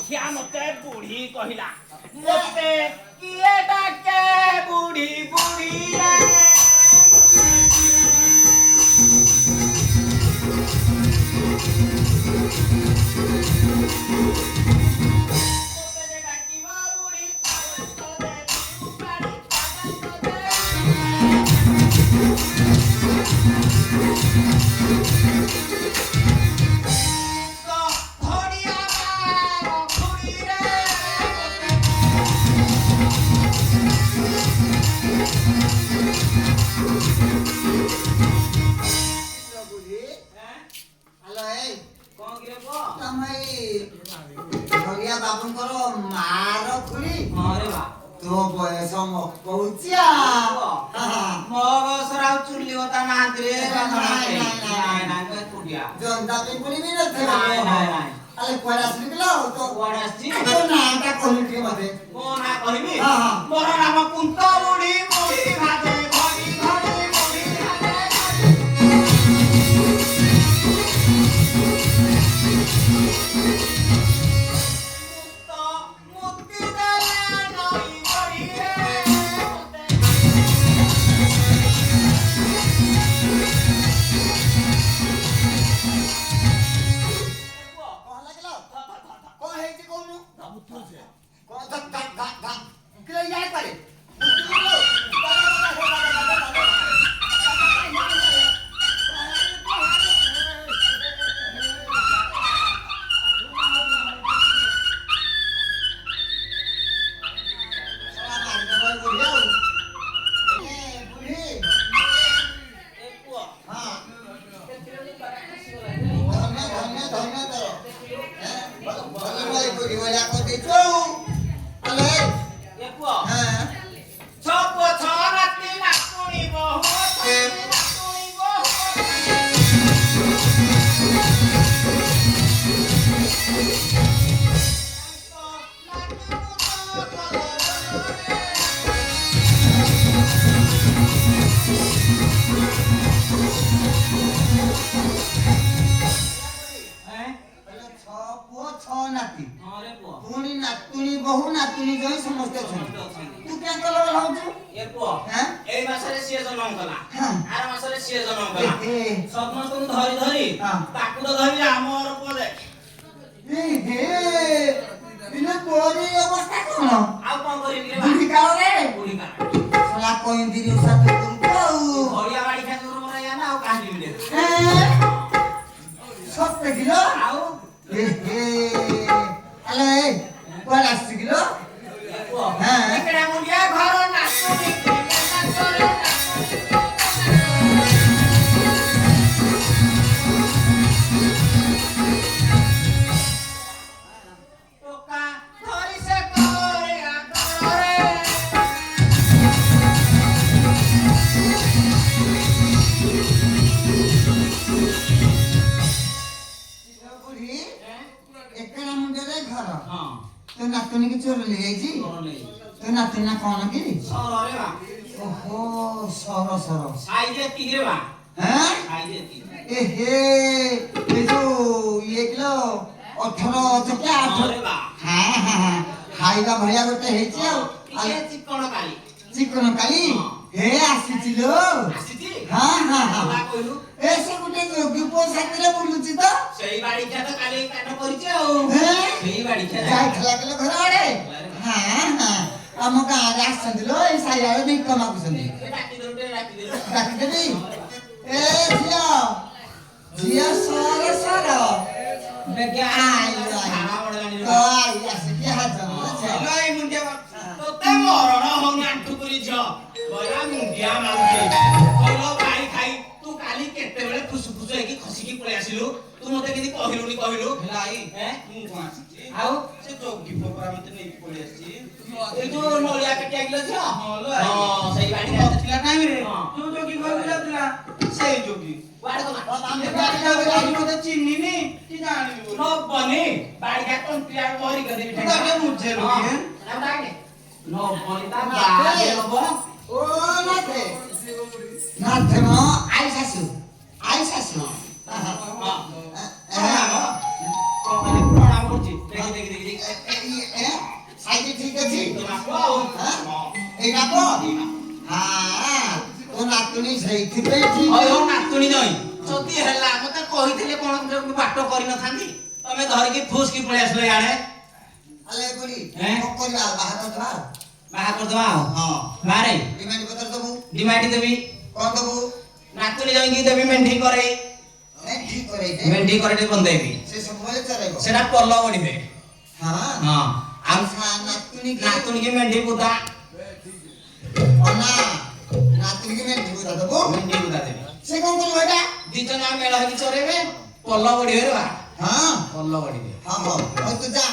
ଦେଖିଆ ମତେ ବୁଢୀ କହିଲା ମତେ କିଏ ଡାକେ ବୁଢୀ ବୁଢୀ तो बयस मकौचिया मगसरा चुल्ली होता नांद रे नाही कुडिया जनता पिंपली भी नथे नाही अरे कोणास निकलो तो वडासची तो नाटा कोणती मध्ये कोणा कहबी हां मोर नाम कुंत बुढी बुढी भाते घडी घडी बुढी भाते ସାଇକେଲ ଠିକ ଅଛି ଏଇଟା ତ ତୋ ନାତୁଣୀ ସେଇଥିପାଇଁ ଠିକ ହଉ ନାତୁଣୀ ଜଇଁ ଯଦି ହେଲା ମତେ କହିଥିଲେ କଣ ବାଟ କରିନଥାନ୍ତି ତମେ ଧରିକି ଫୁସକି ପଳେଇ ଆସିଲ ଇଆଡେ ଆଲେ ବୁଢୀ କଣ କରିବା ବାହା କରିଦବା ବାହା କରିଦବା ଆଉ ହଁ ବାହାରେ ଡିମାଣ୍ଡ ପତ୍ର ଦବୁ ଡିମାଣ୍ଡ ଦେବି କଣ ଦବୁ ନାତୁଣୀ ଯାଇକି ଦେବି ମେଣ୍ଢି କରେଇ ଠିକ କରେଇ ମେଣ୍ଢି କରେଇ ବନ୍ଦେଇବି ସେ ସବୁବେଳେ ଚରେଇବ ସେଟା ପଲ ବଢିବେ ହଁ ହଁ ଆଉ ନାତୁଣୀ କି ମେଣ୍ଢି ବୁଦା ଅନା ନାତୁଣୀ କି ମେଣ୍ଢି ବୁଦା ଦବୁ ମେଣ୍ଢି ବୁଦା ଦେବି ସେ କଣ କରିବ ଏଟା ଦି ଜଣ ମେଳ ହେଇକି ଚରେଇବେ ପଲ ବଢିବେ ବା ହଁ ପଲ ବଢିବେ ହଁ ହଉ ହଉ ତୁ ଯା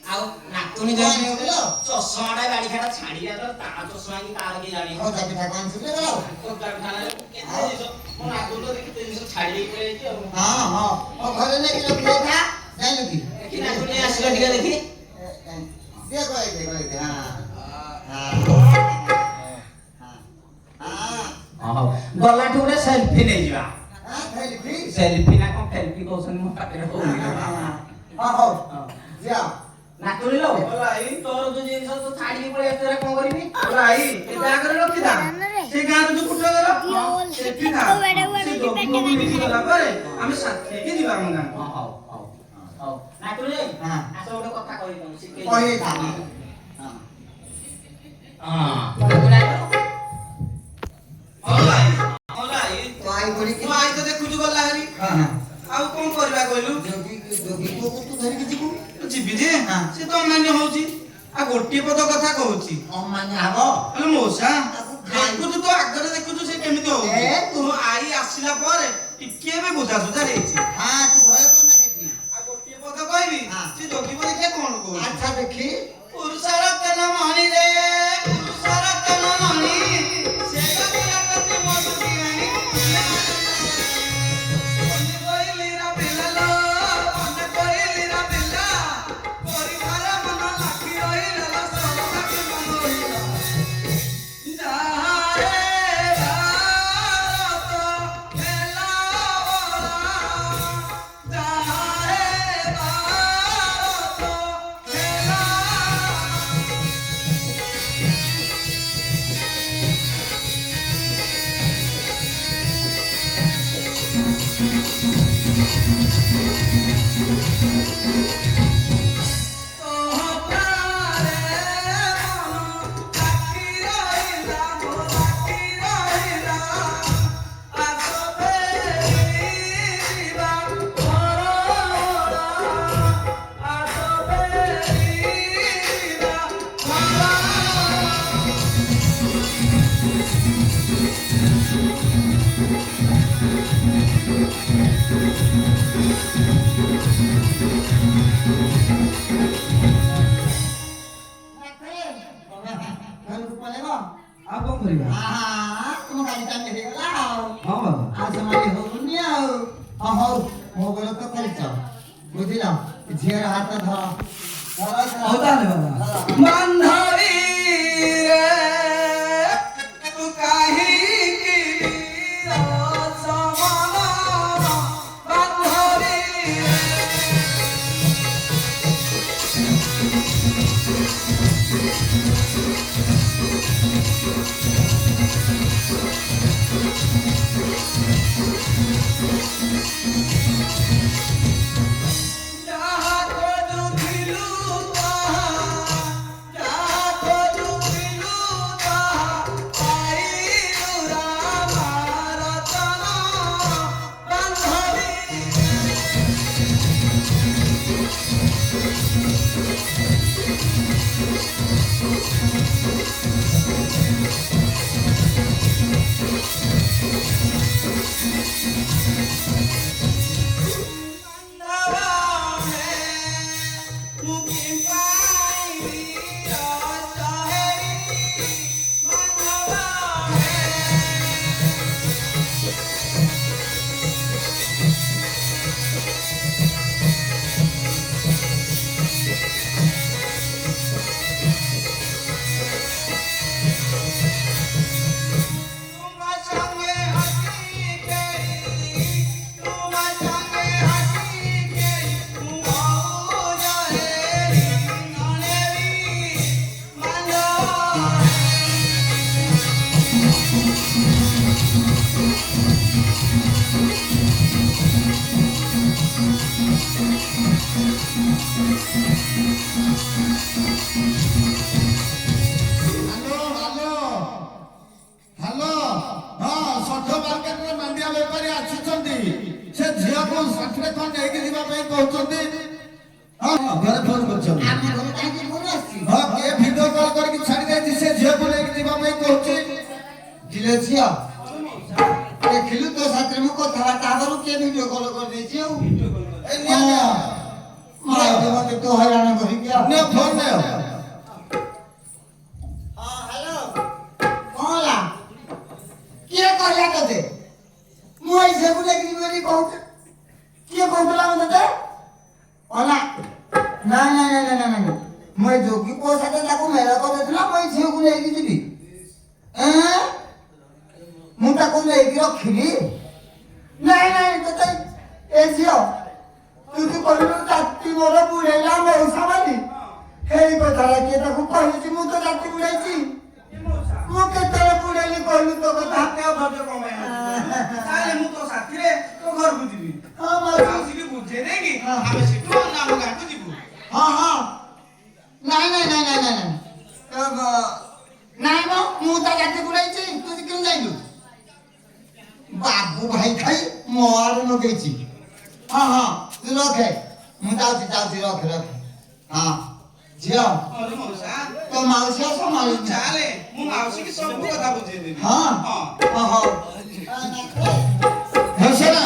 ଆଉ ନାତୁଣୀ ଯାଇକି ଚଷମାଟା ଗାଡି ଖାଟା ଛାଡିଆ ତ ତା ଚଷମା କି ତାର କି ଜାଣି ହଉ ତା ପିଠା କଣ ଶିଖିଲେ ଗଲ ମୋ ନାତୁଣୀ ତ ଦେଖି ଜିନିଷ ଛାଡି ଦେଇକି ପଳେଇଛି ଆଉ ହଁ ହଁ ଓ ଘରେ ନେଇକି ରଖିଦେଇଥା ଜାଣିଲୁ କି ଦେଖି ନାତୁଣୀ ଆସିଲା ଟିକେ ଦେଖି ଦେ କହିଦେ ହଁ ହଉ ଗଲାଠୁ ଗୋଟେ ସେଲ୍ଫି ନେଇଯିବା ସେଲ୍ଫି ନା କଣ ସେଲ୍ଫି କହୁଛନ୍ତି ମୋ ପାଟିରେ ହଉନି ହଉ ଯା ନାତୁଣୀ लो ଭାଇ ତୋର ଯୋଉ ଜିନିଷ ତୁ ଛାଡିକି ପଳେଇ ଆସିଲା କଣ କରିବି ଭାଇ ଏ ବ୍ୟାଗରେ ରଖିଥା ସେ ଗାଁରେ ଯୋଉ କୁଟ ଗଲା ସେଠି ଥା ସେ ଜଗିବାକୁ ମିଶି ଗଲା ପରେ ଆମେ ସାଥି ହେଇକି ଯିବା ଆମ ଗାଁକୁ ହଉ ହଉ ହଉ ନାତୁଣୀ ଆସ ଗୋଟେ କଥା କହିବି ତମେ ଶିଖେଇ କହିଥା ମୋ ଆଇ ତ ଦେଖୁଛୁ ଗଲା ହେରି ଆଉ କଣ କରିବା କହିଲୁ ଧରିକି ଯିବୁ ଯିବି ଯେ ସେ ତ ଅମାନ୍ୟ ହଉଛି ଆଉ ଗୋଟିଏ ପଦ କଥା କହୁଛି ଅମାନ୍ୟ ହବ ହେଲେ ମଉସା ଦେଖୁଛୁ ତ ଆଗରେ ଦେଖୁଛୁ ସେ କେମିତି ହଉଛି ତୁ ଆଇ ଆସିଲା ପରେ ଟିକେ ଏବେ ବୁଝାସୁଝା ହେଇଛି ତୁ ଭୟ କର ନା କିଛି ଆଉ ଗୋଟିଏ ପଦ କହିବି ସେ ଜଗିବ ଦେଖିଆ କଣ କହୁଛି ଆଚ୍ଛା ଦେଖି ପୁରୁଷର ତେଲ ମଣି ରେ ପୁରୁଷର ତେଲ ମଣି ସେ କତି ମୋ ସୁଖିଆଣି ଅନେ କହିଲି ରା ପିଲାଲୋ ଅନେ କହିଲି ରା ପିଲା ପରିବାର ମନ ଲାଖି ରହିଲା ଲା ସବୁ ଲାଖି ମନ ରହିଲା ଯାରେ ଭାରତ ହେଲା ବଳା ଯାରେ ଭାରତ ହେଲା ଘରକୁ ପଳେଇବ ଆଉ କଣ କରିବା ତମ ଗାଡି ଟା ହେଇଗଲା ଆଉ ହଁ ବାବା ଆଉ ସେମାନେ ହଉନି ଆଉ ହଉ ମୋ ବେଳ ତ କରିଛ ବୁଝିଲ ଝିଅର ହାତ ଧର ହଉ ତାହେଲେ ବାବା ବାନ୍ଧବୀ ରେ ତୁ କାହିଁକି ରସମନ ବାନ୍ଧବୀ ଯାହା ଖୋଜୁଥିଲୁ ତାହା ଯାହା ହ୍ୟାଲୋ ହ୍ୟାଲୋ ହ୍ୟାଲୋ ହଁ ସଠ ମାର୍କେଟରେ ମାଣ୍ଡିଆ ବେପାରୀ ଆସିଛନ୍ତି ସେ ଝିଅକୁ ସାଥିରେ କଣ ନେଇକି ଯିବା ପାଇଁ କହୁଛନ୍ତି ହଁ ଘରେ ଫୋନ କରୁଛନ୍ତି ଆମ ଘରେ କାହିଁକି ଫୋନ ଆସିଛି? ହଁ କିଏ ଭିଡିଓ କଲ୍ କରିକି ଛାଡି ଦେଇଛି ସେ ଝିଅକୁ ନେଇକି ଯିବା ପାଇଁ କହୁଛି କିଲେ ଝିଅ ଦେଖିଲୁ ତୋ ସାଥିରେ ମୁଁ କଥାବାର୍ତ୍ତା ହେବାରୁ କିଏ ଭିଡିଓ କଲ୍ କରିଦେଇଛି ଆଉ ଏ ନିଅ ନିଅ ମାଇକି ମତେ ତୁ ହଇରାଣ କରିକି ଆଉ ନିଅ ଫୋନ ନିଅ ହଁ ହ୍ୟାଲୋ କଣ ହେଲା କିଏ କହିଲା ତତେ ମୁଁ ଏଇ ଝିଅକୁ ନେଇକି ବୋଲି କହୁଛି କିଏ କହୁଥିଲା ମତେ ଅନା ନାଇଁ ନାଇଁ ନାଇଁ ନାଇଁ ନାଇଁ ମୁଁ ଏଇ ଯୋଗୀ ପୁଅ ସାଥେ ତାକୁ ମେଳ କରିଦେଇଥିଲା ମୁଁ ଏଇ ଝିଅକୁ ନେଇକି ଯିବି ମୁଁ ତାକୁ ନେଇକି ରଖିବି ନାଇଁ ନାଇଁ ତତେ ଏ ଝିଅ ତୁ କହିଲୁ ଜାତି ମୋର ବୁଡେଇଲା ମଉସା ବୋଲି ହେଇ କଥାଟା କିଏ ତାକୁ କହିଛି ମୁଁ ତ ଜାତି ବୁଡେଇଛି ମୁଁ କେତେବେଳେ ବୁଡେଇଲି କହିଲୁ ତୋ କଥା ତାହେଲେ ମୁଁ ତୋ ସାଥିରେ ତୋ ଘରକୁ ଯିବି ହଁ ମାଉସୀ ମାଉସୀକି ବୁଝେଇ ଦେଇକି ହଁ। ଆମେ ସେଠୁ ଆମ ଗାଁକୁ ଯିବୁ ହଁ ହଁ ନାଇଁ ନାଇଁ ନାଇଁ ନାଇଁ ନାଇଁ ନାଇଁ ମ ମୁଁ ତା ଜାତି ବୁଡେଇଛି ତୁ କେମିତି ଯାଇଲୁ ବାବୁ ଭାଇ ଖାଇ ମୋ ଆଡେ ଲଗେଇଛି ହଁ ହଁ ତୁ ରଖେ ମୁଁ ଯାଉଛି ଯାଉଛି ରଖେ ରଖେ ହଁ ଝିଅ ହଉ ମଉସା ତୋ ମାଉସୀ ଆସ ମାଉସୀ ଚାଲେ ମୁଁ ମାଉସୀକି ସବୁ କଥା ବୁଝେଇଦେବି ହଁ ହଁ ହଁ ହଉ ହସନା